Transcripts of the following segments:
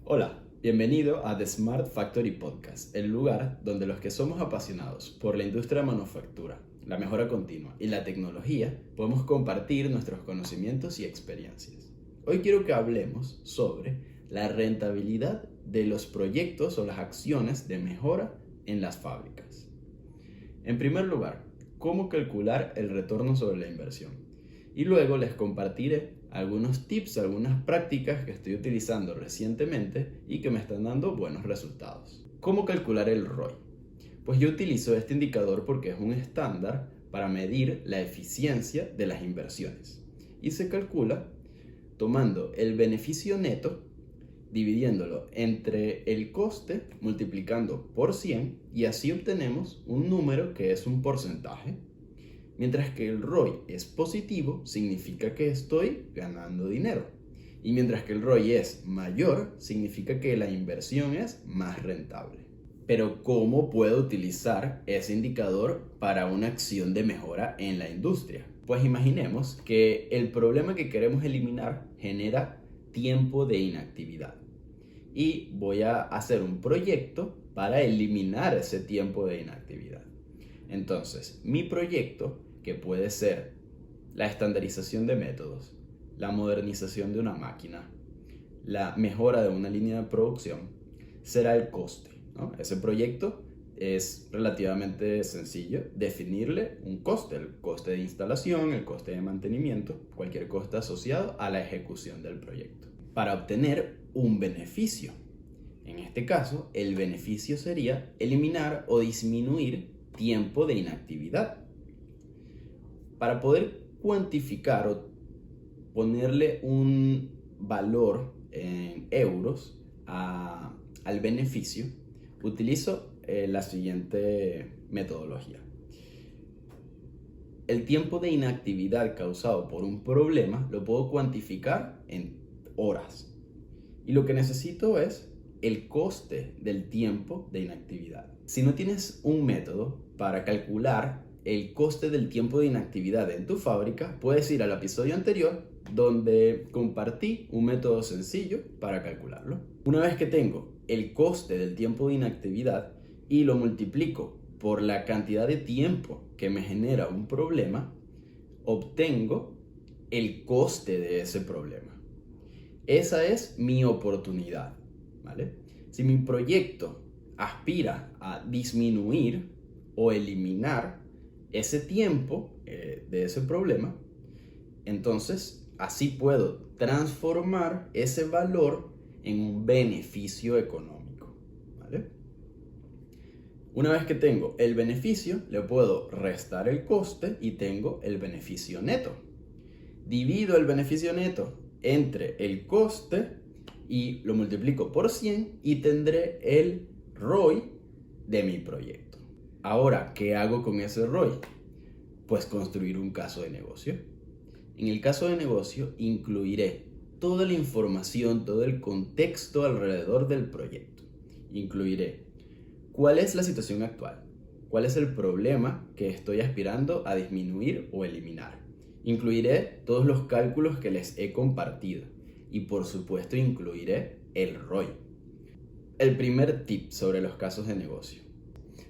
Hola, bienvenido a The Smart Factory Podcast, el lugar donde los que somos apasionados por la industria de manufactura, la mejora continua y la tecnología podemos compartir nuestros conocimientos y experiencias. Hoy quiero que hablemos sobre la rentabilidad de los proyectos o las acciones de mejora en las fábricas. En primer lugar, cómo calcular el retorno sobre la inversión. Y luego les compartiré algunos tips, algunas prácticas que estoy utilizando recientemente y que me están dando buenos resultados. ¿Cómo calcular el ROI? Pues yo utilizo este indicador porque es un estándar para medir la eficiencia de las inversiones. Y se calcula tomando el beneficio neto, dividiéndolo entre el coste, multiplicando por 100 y así obtenemos un número que es un porcentaje. Mientras que el ROI es positivo, significa que estoy ganando dinero. Y mientras que el ROI es mayor, significa que la inversión es más rentable. Pero ¿cómo puedo utilizar ese indicador para una acción de mejora en la industria? Pues imaginemos que el problema que queremos eliminar genera tiempo de inactividad. Y voy a hacer un proyecto para eliminar ese tiempo de inactividad. Entonces, mi proyecto, que puede ser la estandarización de métodos, la modernización de una máquina, la mejora de una línea de producción, será el coste, ¿no? Ese proyecto es relativamente sencillo definirle un coste, el coste de instalación, el coste de mantenimiento, cualquier coste asociado a la ejecución del proyecto, para obtener un beneficio. En este caso, el beneficio sería eliminar o disminuir tiempo de inactividad. Para poder cuantificar o ponerle un valor en euros al beneficio, utilizo la siguiente metodología. El tiempo de inactividad causado por un problema lo puedo cuantificar en horas. Y lo que necesito es el coste del tiempo de inactividad. Si no tienes un método para calcular el coste del tiempo de inactividad en tu fábrica, puedes ir al episodio anterior donde compartí un método sencillo para calcularlo. Una vez que tengo el coste del tiempo de inactividad y lo multiplico por la cantidad de tiempo que me genera un problema, obtengo el coste de ese problema. Esa es mi oportunidad, ¿vale? Si mi proyecto aspira a disminuir o eliminar ese tiempo de ese problema, entonces así puedo transformar ese valor en un beneficio económico, ¿vale? Una vez que tengo el beneficio, le puedo restar el coste y tengo el beneficio neto. Divido el beneficio neto entre el coste y lo multiplico por 100 y tendré el ROI de mi proyecto. Ahora, ¿qué hago con ese ROI? Pues construir un caso de negocio. En el caso de negocio incluiré toda la información, todo el contexto alrededor del proyecto. Incluiré cuál es la situación actual, cuál es el problema que estoy aspirando a disminuir o eliminar. Incluiré todos los cálculos que les he compartido y por supuesto incluiré el ROI. El primer tip sobre los casos de negocio: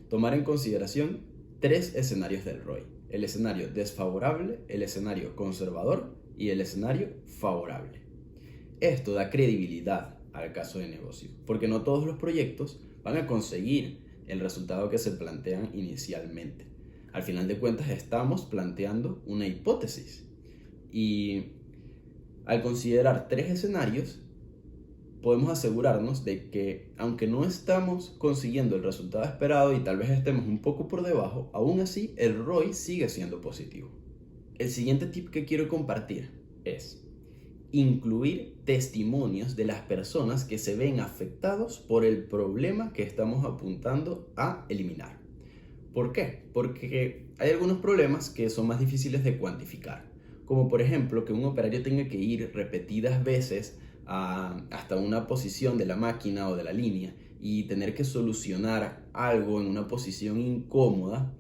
tomar en consideración 3 escenarios del ROI. El escenario desfavorable, el escenario conservador y el escenario favorable. Esto da credibilidad al caso de negocio, porque no todos los proyectos van a conseguir el resultado que se plantean inicialmente. Al final de cuentas estamos planteando una hipótesis y al considerar 3 escenarios podemos asegurarnos de que aunque no estamos consiguiendo el resultado esperado y tal vez estemos un poco por debajo, aún así el ROI sigue siendo positivo. El siguiente tip que quiero compartir es incluir testimonios de las personas que se ven afectados por el problema que estamos apuntando a eliminar. ¿Por qué? Porque hay algunos problemas que son más difíciles de cuantificar, como por ejemplo que un operario tenga que ir repetidas veces hasta una posición de la máquina o de la línea y tener que solucionar algo en una posición incómoda,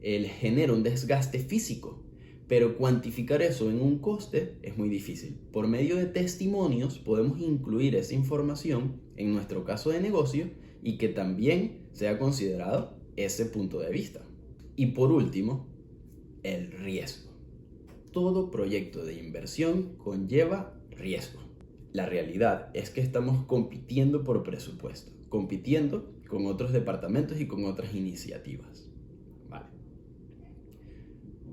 genera un desgaste físico. Pero cuantificar eso en un coste es muy difícil. Por medio de testimonios podemos incluir esa información en nuestro caso de negocio y que también sea considerado ese punto de vista. Y por último, el riesgo. Todo proyecto de inversión conlleva riesgo. La realidad es que estamos compitiendo por presupuesto, compitiendo con otros departamentos y con otras iniciativas. Vale.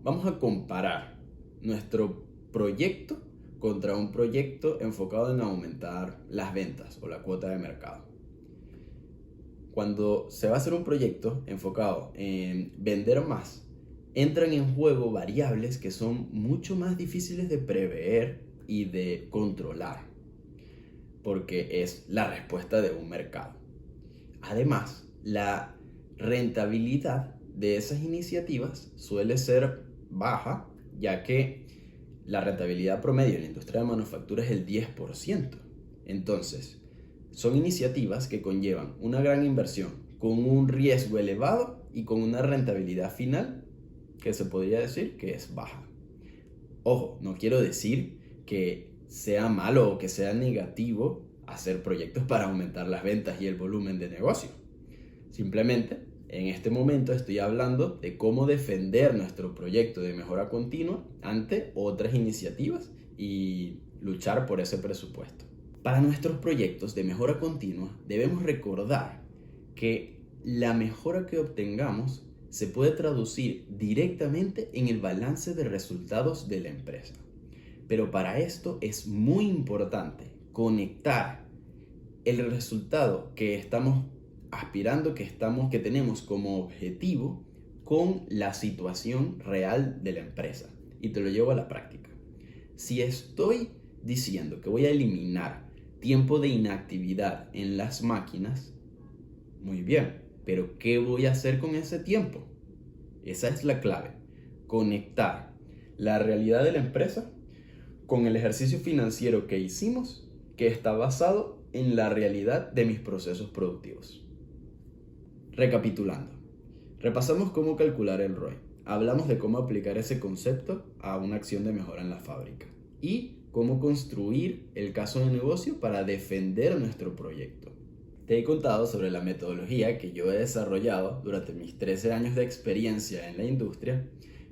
Vamos a comparar nuestro proyecto contra un proyecto enfocado en aumentar las ventas o la cuota de mercado. Cuando se va a hacer un proyecto enfocado en vender más, entran en juego variables que son mucho más difíciles de prever y de controlar, porque es la respuesta de un mercado. Además, la rentabilidad de esas iniciativas suele ser baja, ya que la rentabilidad promedio en la industria de manufactura es el 10%. Entonces, son iniciativas que conllevan una gran inversión con un riesgo elevado y con una rentabilidad final que se podría decir que es baja. Ojo, no quiero decir que sea malo o que sea negativo hacer proyectos para aumentar las ventas y el volumen de negocio. Simplemente, en este momento estoy hablando de cómo defender nuestro proyecto de mejora continua ante otras iniciativas y luchar por ese presupuesto. Para nuestros proyectos de mejora continua debemos recordar que la mejora que obtengamos se puede traducir directamente en el balance de resultados de la empresa. Pero para esto es muy importante conectar el resultado que estamos aspirando, que tenemos como objetivo, con la situación real de la empresa. Y te lo llevo a la práctica. Si estoy diciendo que voy a eliminar tiempo de inactividad en las máquinas, muy bien, pero ¿qué voy a hacer con ese tiempo? Esa es la clave. Conectar la realidad de la empresa con el ejercicio financiero que hicimos, que está basado en la realidad de mis procesos productivos. Recapitulando, repasamos cómo calcular el ROI. Hablamos de cómo aplicar ese concepto a una acción de mejora en la fábrica y cómo construir el caso de negocio para defender nuestro proyecto. Te he contado sobre la metodología que yo he desarrollado durante mis 13 años de experiencia en la industria,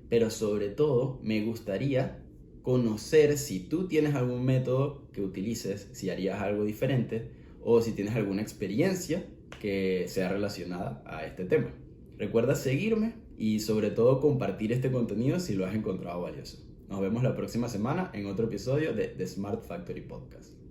pero sobre todo me gustaría conocer si tú tienes algún método que utilices, si harías algo diferente o si tienes alguna experiencia que sea relacionada a este tema. Recuerda seguirme y sobre todo compartir este contenido si lo has encontrado valioso. Nos vemos la próxima semana en otro episodio de The Smart Factory Podcast.